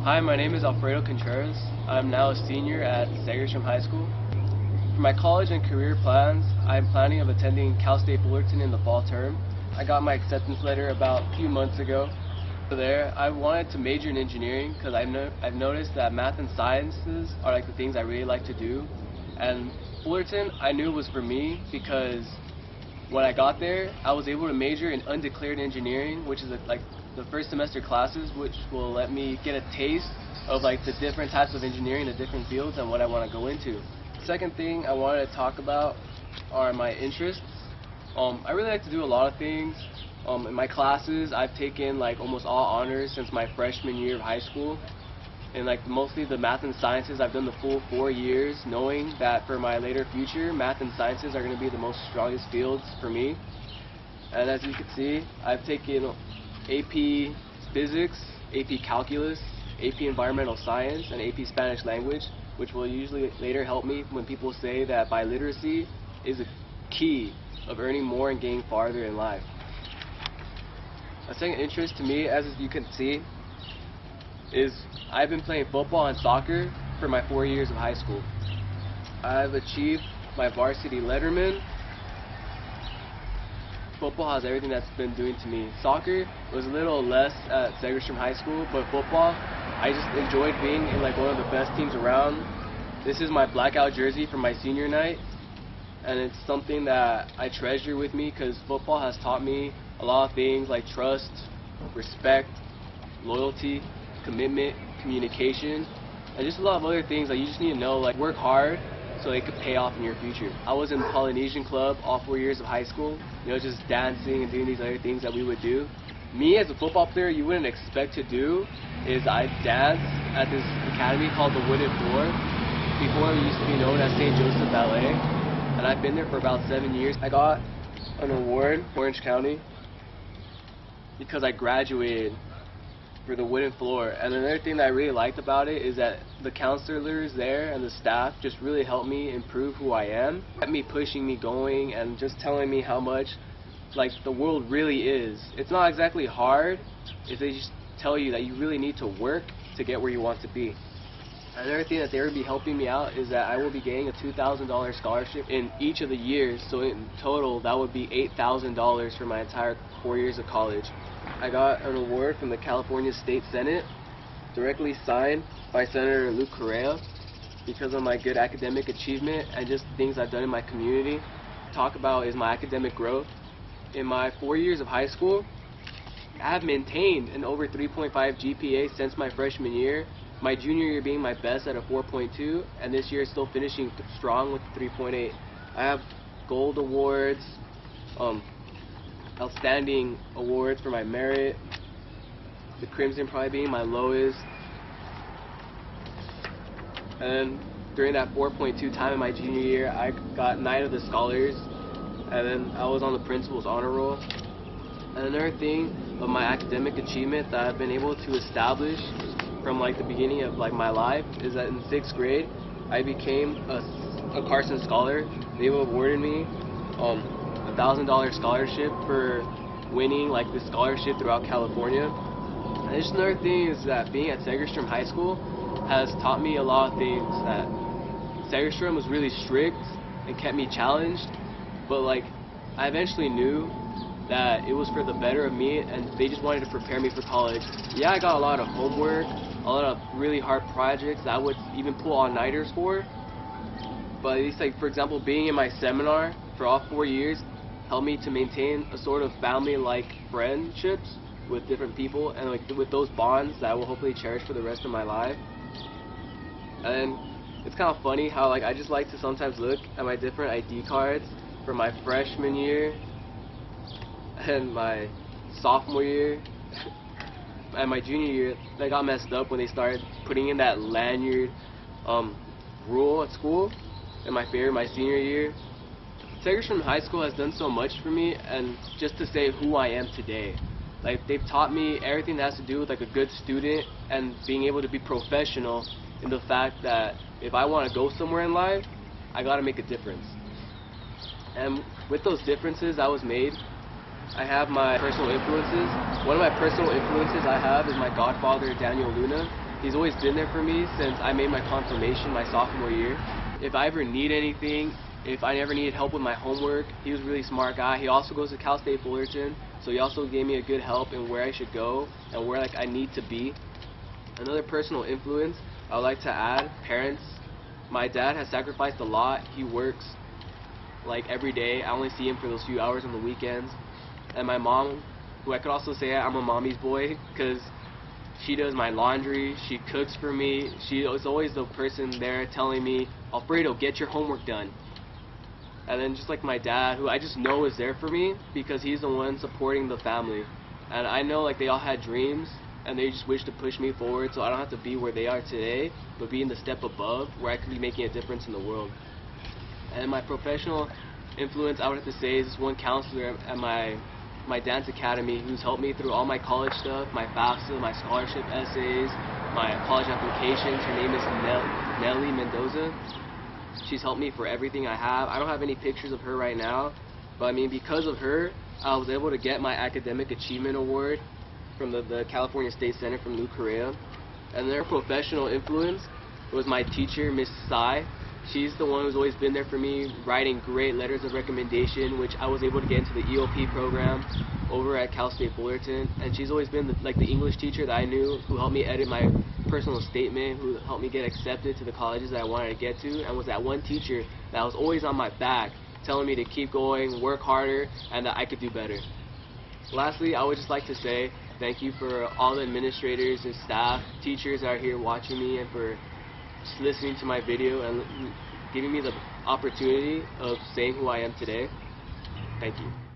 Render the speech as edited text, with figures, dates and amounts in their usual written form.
Hi, my name is Alfredo Contreras. I'm now a senior at Segerstrom High School. For my college and career plans, I'm planning of attending Cal State Fullerton in the fall term. I got my acceptance letter about a few months ago. There, I wanted to major in engineering because I've noticed that math and sciences are like the things I really like to do. And Fullerton, I knew was for me because when I got there, I was able to major in undeclared engineering, which is like the first semester classes, which will let me get a taste of like the different types of engineering, the different fields, and what I want to go into. Second thing I wanted to talk about are my interests. I really like to do a lot of things. In my classes, I've taken like almost all honors since my freshman year of high school. And like mostly the math and sciences, I've done the full 4 years, knowing that for my later future, math and sciences are going to be the most strongest fields for me. And as you can see, I've taken AP Physics, AP Calculus, AP Environmental Science, and AP Spanish Language, which will usually later help me when people say that biliteracy is a key of earning more and getting farther in life. A second interest to me, as you can see, is I've been playing football and soccer for my 4 years of high school. I've achieved my varsity letterman. Football has everything that's been doing to me. Soccer was a little less at Segerstrom High School, but football, I just enjoyed being in like one of the best teams around. This is my blackout jersey from my senior night, and it's something that I treasure with me because football has taught me a lot of things like trust, respect, loyalty, commitment, communication, and just a lot of other things that you just need to know, like work hard so it could pay off in your future. I was in the Polynesian club all 4 years of high school, just dancing and doing these other things that we would do. Me as a football player, you wouldn't expect to do is I dance at this academy called the Wooden Floor. Before it used to be known as St. Joseph Ballet, and I've been there for about 7 years. I got an award in Orange County because I graduated for the Wooden Floor. And another thing that I really liked about it is that the counselors there and the staff just really helped me improve who I am, kept me pushing me going and just telling me how much like the world really is. It's not exactly hard if they just tell you that you really need to work to get where you want to be. Another thing that they would be helping me out is that I will be getting a $2,000 scholarship in each of the years, so in total that would be $8,000 for my entire 4 years of college. I got an award from the California State Senate, directly signed by Senator Luke Correa, because of my good academic achievement and just the things I've done in my community. Talk about is my academic growth. In my 4 years of high school, I have maintained an over 3.5 GPA since my freshman year, my junior year being my best at a 4.2, and this year still finishing strong with 3.8. I have gold awards, outstanding awards for my merit, the Crimson probably being my lowest. And then during that 4.2 time in my junior year, I got Knight of the Scholars, and then I was on the principal's honor roll. And another thing of my academic achievement that I've been able to establish from like the beginning of like my life is that in 6th grade I became a Carson Scholar. They awarded me a $1,000 scholarship for winning like the scholarship throughout California. And just another thing is that being at Segerstrom High School has taught me a lot of things. That Segerstrom was really strict and kept me challenged, but like I eventually knew that it was for the better of me, and they just wanted to prepare me for college. Yeah, I got a lot of homework, a lot of really hard projects that I would even pull all-nighters for, but at least like for example being in my seminar for all 4 years helped me to maintain a sort of family-like friendships with different people, and like with those bonds that I will hopefully cherish for the rest of my life. And it's kind of funny how like I just like to sometimes look at my different ID cards for my freshman year and my sophomore year and my junior year. They got messed up when they started putting in that lanyard rule at school. In my senior year, Segerstrom High School has done so much for me, and just to say who I am today. Like they've taught me everything that has to do with like a good student and being able to be professional in the fact that if I want to go somewhere in life, I got to make a difference. And with those differences I was made, I have my personal influences. One of my personal influences I have is my godfather, Daniel Luna. He's always been there for me since I made my confirmation my sophomore year. If I ever need anything, if I ever needed help with my homework, he was a really smart guy. He also goes to Cal State Fullerton, so he also gave me a good help in where I should go and where I need to be. Another personal influence I would like to add, parents. My dad has sacrificed a lot. He works every day. I only see him for those few hours on the weekends. And my mom, who I could also say I'm a mommy's boy, because she does my laundry, she cooks for me, she is always the person there telling me, Alfredo, get your homework done. And then just like my dad, who I just know is there for me because he's the one supporting the family. And I know they all had dreams and they just wish to push me forward so I don't have to be where they are today, but be in the step above where I could be making a difference in the world. And my professional influence, I would have to say, is this one counselor at my dance academy who's helped me through all my college stuff, my FAFSA, my scholarship essays, my college applications. Her name is Nelly Mendoza. She's helped me for everything I have. I don't have any pictures of her right now, but I mean, because of her, I was able to get my Academic Achievement Award from the California State Senate from New Korea. And their professional influence was my teacher, Miss Tsai. She's the one who's always been there for me, writing great letters of recommendation, which I was able to get into the EOP program over at Cal State Fullerton. And she's always been the English teacher that I knew, who helped me edit my personal statement, who helped me get accepted to the colleges that I wanted to get to, and was that one teacher that was always on my back, telling me to keep going, work harder, and that I could do better. Lastly, I would just like to say thank you for all the administrators and staff, teachers that are here watching me, and for just listening to my video and giving me the opportunity of saying who I am today. Thank you.